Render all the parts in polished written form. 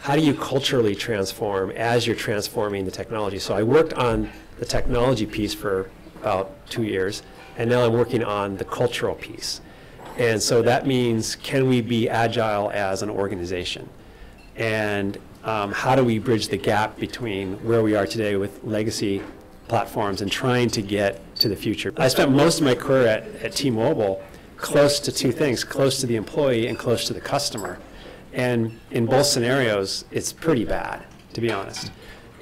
how do you culturally transform as you're transforming the technology? So I worked on the technology piece for about 2 years, and now I'm working on the cultural piece. And so that means, can we be agile as an organization? And how do we bridge the gap between where we are today with legacy platforms and trying to get to the future? I spent most of my career at T-Mobile close to two things, close to the employee and close to the customer. And in both scenarios, it's pretty bad, to be honest.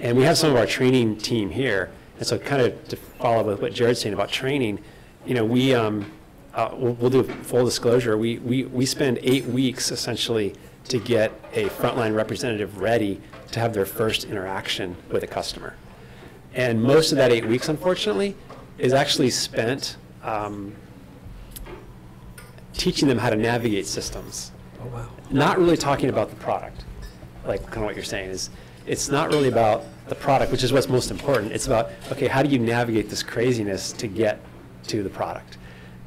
And we have some of our training team here. And so kind of to follow with what Jared's saying about training, you know, we'll do full disclosure. We spend 8 weeks essentially to get a frontline representative ready to have their first interaction with a customer. And most of that 8 weeks, unfortunately, is actually spent teaching them how to navigate systems. Oh, wow. Not really talking about the product, like kind of what you're saying is, it's not really about the product, which is what's most important. It's about, okay, how do you navigate this craziness to get to the product?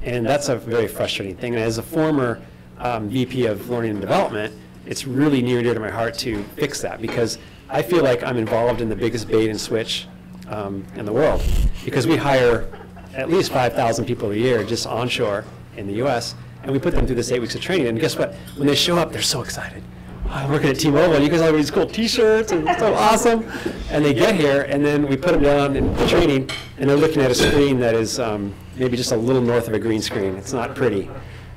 And that's a very frustrating thing. And as a former VP of Learning and Development, it's really near and dear to my heart to fix that, because I feel like I'm involved in the biggest bait and switch in the world, because we hire at least 5,000 people a year just onshore in the US, and we put them through this 8 weeks of training. And guess what? When they show up, they're so excited. I'm working at T-Mobile, and you guys have these cool T-shirts, and it's so awesome. And they get here, and then we put them down in the training, and they're looking at a screen that is maybe just a little north of a green screen. It's not pretty.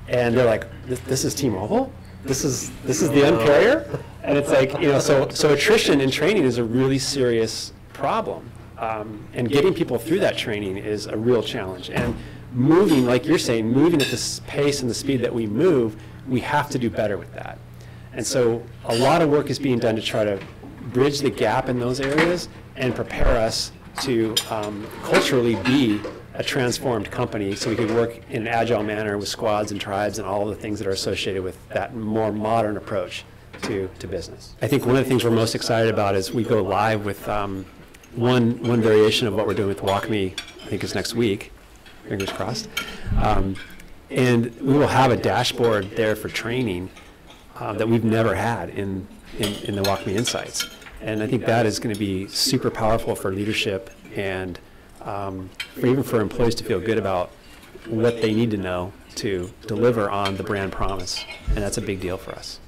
And they're like, this is T-Mobile? This is the Un-carrier? And it's like, you know, so attrition in training is a really serious problem. And getting people through that training is a real challenge. And moving, like you're saying, moving at the pace and the speed that we move, we have to do better with that. And so a lot of work is being done to try to bridge the gap in those areas and prepare us to culturally be a transformed company, so we can work in an agile manner with squads and tribes and all of the things that are associated with that more modern approach to business. I think one of the things we're most excited about is we go live with one variation of what we're doing with WalkMe, I think it's next week, fingers crossed. And we will have a dashboard there for training that we've never had in the WalkMe Insights. And I think that is going to be super powerful for leadership and even for employees to feel good about what they need to know to deliver on the brand promise. And that's a big deal for us.